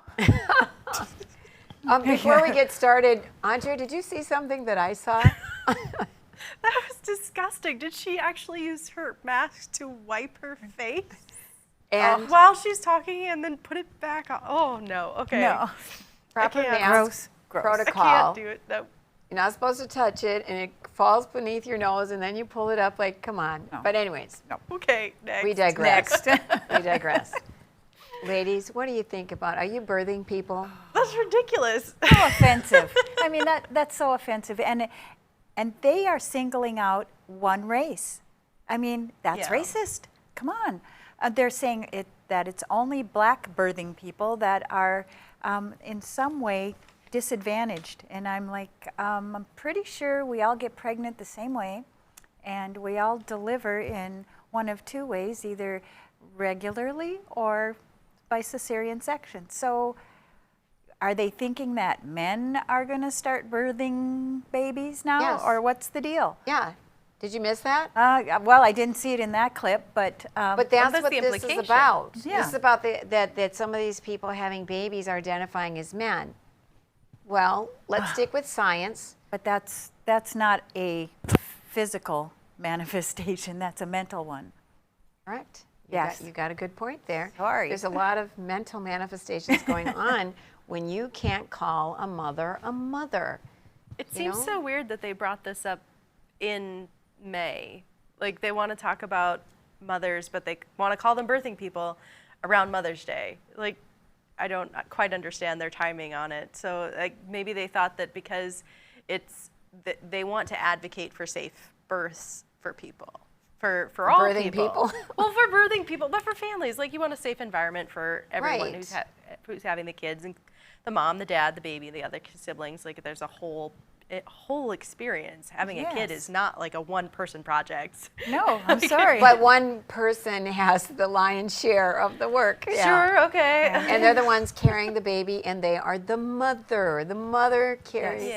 Before we get started, Andrea, did you see something that I saw? That was disgusting. Did she actually use her mask to wipe her face? And while she's talking and then put it back on. Oh, no. Okay. No. Proper mask protocol. I can't do it. No. You're not supposed to touch it, and it falls beneath your nose, and then you pull it up like, come on. No. But anyways. No. Okay, next. We digress. We digress. Ladies, what do you think about? Are you birthing people? That's ridiculous. So offensive. I mean, that's so offensive. And they are singling out one race. I mean, that's racist. Come on. They're saying that it's only Black birthing people that are in some way disadvantaged. And I'm like, I'm pretty sure we all get pregnant the same way, and we all deliver in one of two ways, either regularly or by cesarean section. So are they thinking that men are going to start birthing babies now? Yes. Or what's the deal? Yeah. Did you miss that? Well, I didn't see it in that clip, but that's what this is about. Yeah. This is about that some of these people having babies are identifying as men. Well, let's stick with science. But that's not a physical manifestation. That's a mental one. Correct. Yes. You got a good point there. Sorry. There's a lot of mental manifestations going on when you can't call a mother a mother. It seems so weird that they brought this up in May. Like, they want to talk about mothers, but they want to call them birthing people around Mother's Day. Like, I don't quite understand their timing on it. So, like, maybe they thought that because it's they want to advocate for safe births for people. For all birthing people. Well, for birthing people, but for families. Like, you want a safe environment for everyone Right. who's having the kids, and the mom, the dad, the baby, the other siblings. Like, there's a whole experience. Having a kid is not like a one-person project. No, I'm sorry. But one person has the lion's share of the work. Yeah. Sure, okay. And they're the ones carrying the baby, and they are the mother. The mother carries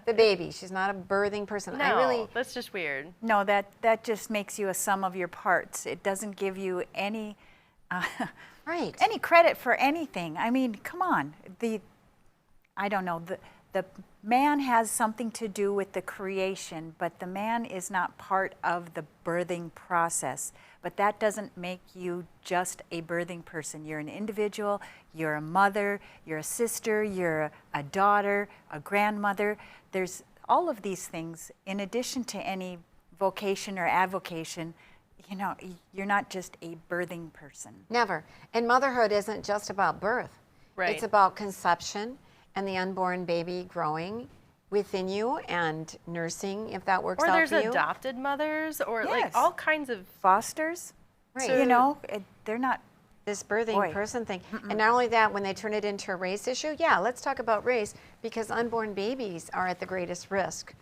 the baby. She's not a birthing person. No, that's just weird. No, that just makes you a sum of your parts. It doesn't give you any any credit for anything. I mean, come on. I don't know. The man has something to do with the creation, but the man is not part of the birthing process. But that doesn't make you just a birthing person. You're an individual, you're a mother, you're a sister, you're a daughter, a grandmother. There's all of these things in addition to any vocation or avocation. You know, you're not just a birthing person. Never. And motherhood isn't just about birth. Right. It's about conception and the unborn baby growing within you and nursing, if that works out for you. Or there's adopted mothers, or like all kinds of fosters. Right. So, you know, they're not this birthing person thing. And not only that, when they turn it into a race issue, let's talk about race, because unborn babies are at the greatest risk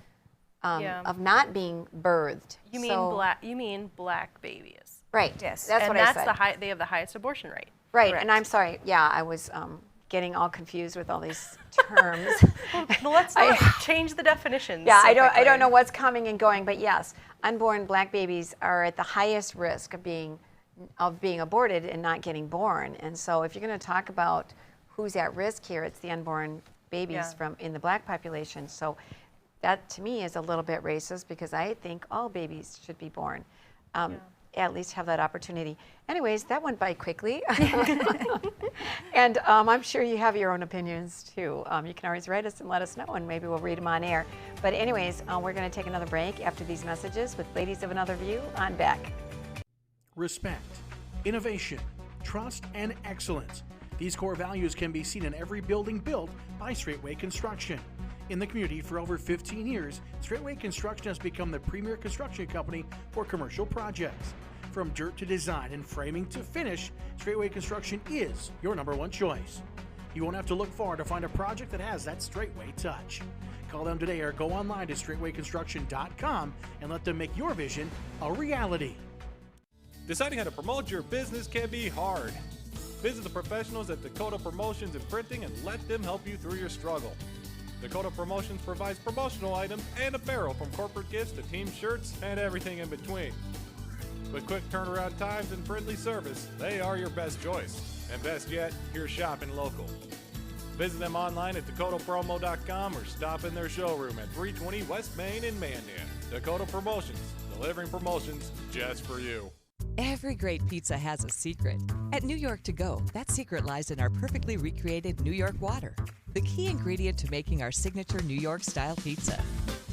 of not being birthed. You mean black babies. Right. Yes. That's what I said. They have the highest abortion rate. Right. Correct. And I'm sorry. Yeah, I was getting all confused with all these terms. Well, let's not change the definitions. Yeah, I don't know what's coming and going, but yes, unborn black babies are at the highest risk of being aborted and not getting born. And so if you're going to talk about who's at risk here, it's the unborn babies in the black population. So that to me is a little bit racist, because I think all babies should be born. At least have that opportunity. Anyways, that went by quickly. And I'm sure you have your own opinions too. You can always write us and let us know, and maybe we'll read them on air. But anyways, we're going to take another break after these messages with Ladies of Another View on back. Respect, innovation, trust, and excellence. These core values can be seen in every building built by Straightway Construction. In the community for over 15 years, Straightway Construction has become the premier construction company for commercial projects. From dirt to design and framing to finish, Straightway Construction is your #1 choice. You won't have to look far to find a project that has that Straightway touch. Call them today or go online to straightwayconstruction.com and let them make your vision a reality. Deciding how to promote your business can be hard. Visit the professionals at Dakota Promotions and Printing and let them help you through your struggle. Dakota Promotions provides promotional items and apparel, from corporate gifts to team shirts and everything in between. With quick turnaround times and friendly service, they are your best choice. And best yet, you're shopping local. Visit them online at dakotapromo.com or stop in their showroom at 320 West Main in Mandan. Dakota Promotions, delivering promotions just for you. Every great pizza has a secret. At New York To Go, that secret lies in our perfectly recreated New York water, the key ingredient to making our signature New York-style pizza.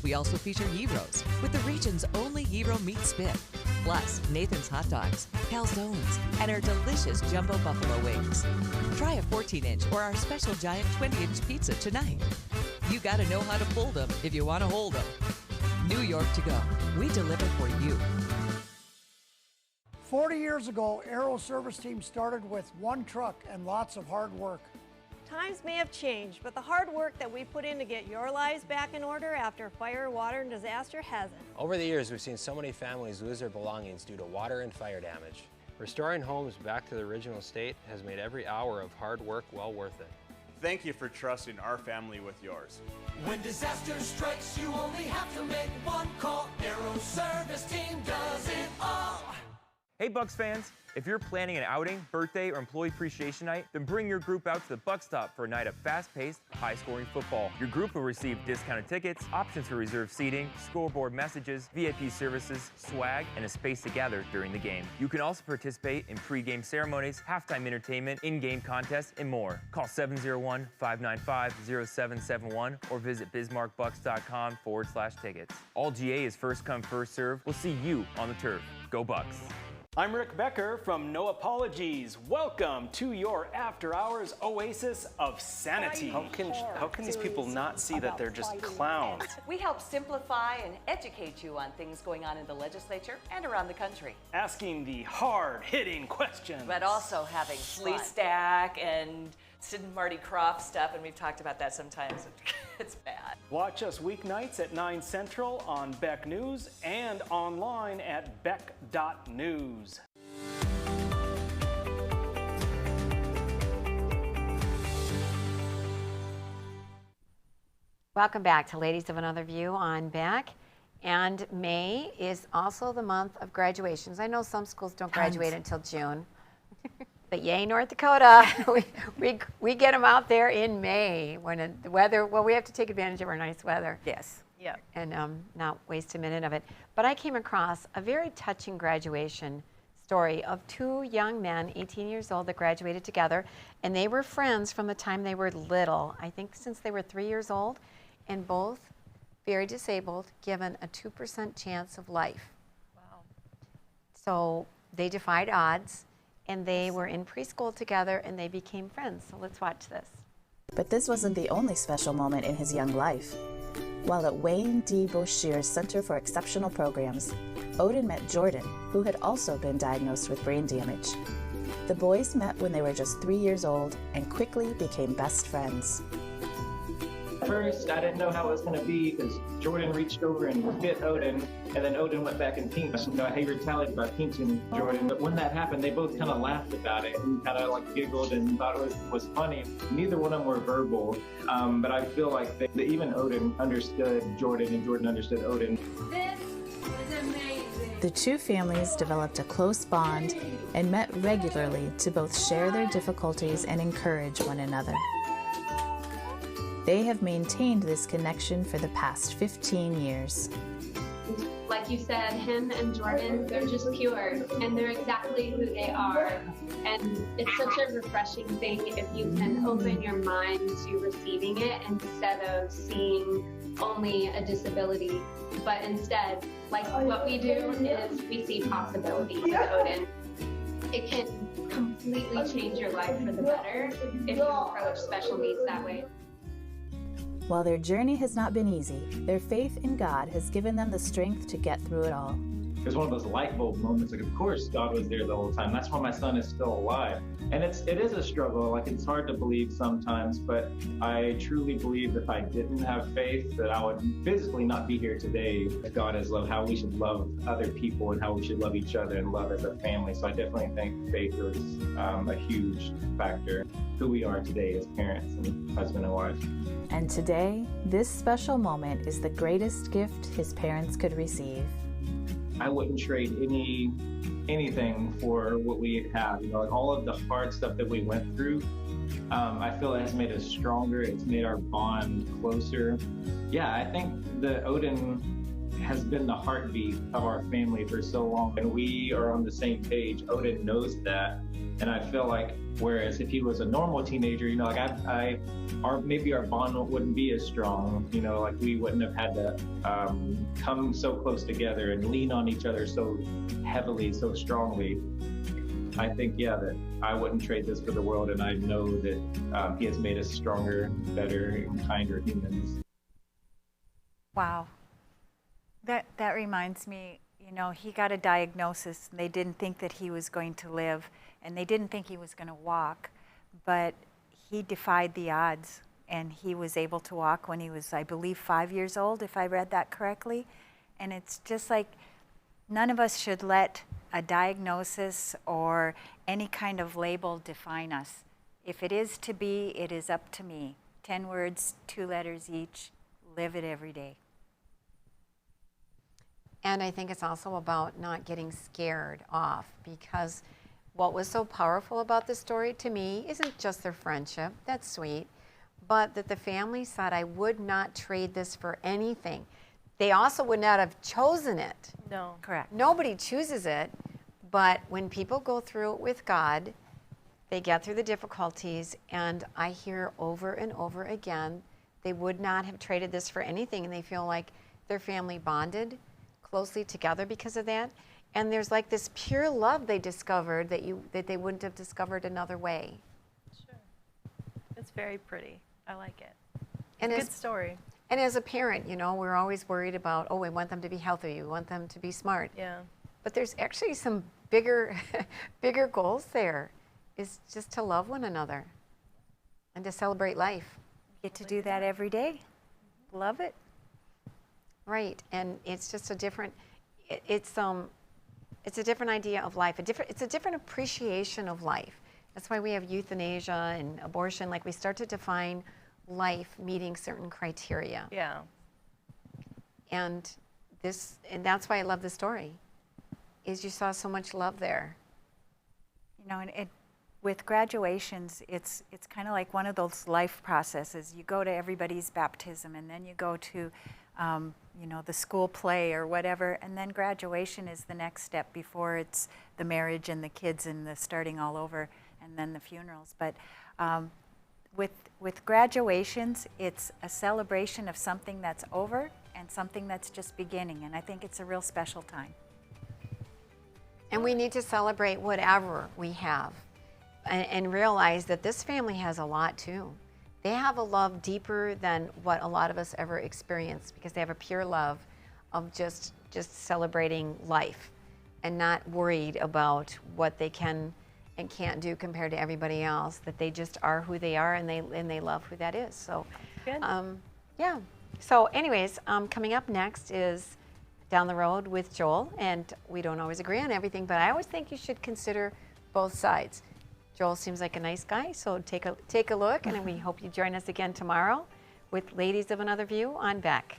We also feature gyros, with the region's only gyro meat spit, plus Nathan's hot dogs, calzones, and our delicious jumbo buffalo wings. Try a 14-inch or our special giant 20-inch pizza tonight. You gotta know how to pull them if you want to hold them. New York To Go, we deliver for you. 40 years ago, Aero Service Team started with one truck and lots of hard work. Times may have changed, but the hard work that we put in to get your lives back in order after fire, water, and disaster hasn't. Over the years, we've seen so many families lose their belongings due to water and fire damage. Restoring homes back to the original state has made every hour of hard work well worth it. Thank you for trusting our family with yours. When disaster strikes, you only have to make one call. Aero Service Team does it all. Hey Bucks fans, if you're planning an outing, birthday, or employee appreciation night, then bring your group out to the Buck Stop for a night of fast-paced, high-scoring football. Your group will receive discounted tickets, options for reserved seating, scoreboard messages, VIP services, swag, and a space to gather during the game. You can also participate in pre-game ceremonies, halftime entertainment, in-game contests, and more. Call 701-595-0771 or visit bismarckbucks.com/tickets. All GA is first come, first serve. We'll see you on the turf. Go Bucks. I'm Rick Becker from No Apologies. Welcome to your after hours oasis of sanity. How can these people not see that they're just clowns? We help simplify and educate you on things going on in the legislature and around the country. Asking the hard-hitting questions. But also having Lee Stack and Sid and Marty Croft stuff, and we've talked about that sometimes. It's bad. Watch us weeknights at 9 Central on Beck News and online at beck.news. Welcome back to Ladies of Another View on Beck. And May is also the month of graduations. I know some schools don't graduate until June. But yay, North Dakota, we get them out there in May when the weather, well, we have to take advantage of our nice weather. Yes. Yeah. And not waste a minute of it. But I came across a very touching graduation story of two young men, 18 years old, that graduated together. And they were friends from the time they were little, I think since they were 3 years old, and both very disabled, given a 2% chance of life. Wow. So they defied odds. And they were in preschool together, and they became friends. So let's watch this. But this wasn't the only special moment in his young life. While at Wayne D. Boshear's Center for Exceptional Programs, Odin met Jordan, who had also been diagnosed with brain damage. The boys met when they were just 3 years old and quickly became best friends. First, I didn't know how it was going to be because Jordan reached over and bit Odin, and then Odin went back and pinked. He retaliated by pinching Jordan. But when that happened, they both kind of laughed about it and kind of like giggled and thought it was funny. Neither one of them were verbal, but I feel like even Odin understood Jordan and Jordan understood Odin. This is amazing. The two families developed a close bond and met regularly to both share their difficulties and encourage one another. They have maintained this connection for the past 15 years. Like you said, him and Jordan, they're just pure, and they're exactly who they are. And it's such a refreshing thing if you can open your mind to receiving it instead of seeing only a disability. But instead, like what we do is we see possibilities with Odin. It can completely change your life for the better if you approach special needs that way. While their journey has not been easy, their faith in God has given them the strength to get through it all. It was one of those light bulb moments. Like, of course, God was there the whole time. That's why my son is still alive. And it is a struggle. Like, it's hard to believe sometimes, but I truly believe if I didn't have faith, that I would physically not be here today. God has loved how we should love other people and how we should love each other and love as a family. So I definitely think faith was a huge factor who we are today as parents and husband and wife. And today, this special moment is the greatest gift his parents could receive. I wouldn't trade anything for what we have. You know, like all of the hard stuff that we went through, I feel it has made us stronger. It's made our bond closer. Yeah, I think the Odin has been the heartbeat of our family for so long, and we are on the same page. Odin knows that, and I feel like whereas if he was a normal teenager, you know, like maybe our bond wouldn't be as strong. You know, like we wouldn't have had to come so close together and lean on each other so heavily, so strongly. I think, yeah, that I wouldn't trade this for the world, and I know that he has made us stronger, better, and kinder humans. Wow. That reminds me, you know, he got a diagnosis. They didn't think that he was going to live, and they didn't think he was going to walk, but he defied the odds, and he was able to walk when he was, I believe, 5 years old, if I read that correctly. And it's just like none of us should let a diagnosis or any kind of label define us. If it is to be, it is up to me. 10 words, 2 letters each, live it every day. And I think it's also about not getting scared off, because what was so powerful about this story to me isn't just their friendship, that's sweet, but that the family said, I would not trade this for anything. They also would not have chosen it. No. Correct. Nobody chooses it, but when people go through it with God, they get through the difficulties, and I hear over and over again, they would not have traded this for anything, and they feel like their family bonded closely together because of that. And there's like this pure love they discovered that they wouldn't have discovered another way. Sure. It's very pretty. I like it. And It's a good story. And as a parent, you know, we're always worried about, oh, we want them to be healthy, we want them to be smart. Yeah. But there's actually some bigger goals there, is just to love one another and to celebrate life. Get to do that every day. Love it. Right, and it's just a different, it's a different idea of life. It's a different appreciation of life. That's why we have euthanasia and abortion. Like, we start to define life meeting certain criteria. Yeah. And that's why I love the story, is you saw so much love there. You know, and with graduations, it's kind of like one of those life processes. You go to everybody's baptism, and then you go to, you know, the school play or whatever, and then graduation is the next step before it's the marriage and the kids and the starting all over, and then the funerals. But with graduations, it's a celebration of something that's over and something that's just beginning, and I think it's a real special time. And we need to celebrate whatever we have and realize that this family has a lot too. They have a love deeper than what a lot of us ever experience, because they have a pure love of just celebrating life and not worried about what they can and can't do compared to everybody else, that they just are who they are, and they love who that is. So, Good. Yeah. So anyways, coming up next is Down the Road with Joel, and we don't always agree on everything, but I always think you should consider both sides. Joel seems like a nice guy, so take a look, and we hope you join us again tomorrow with Ladies of Another View on Beck.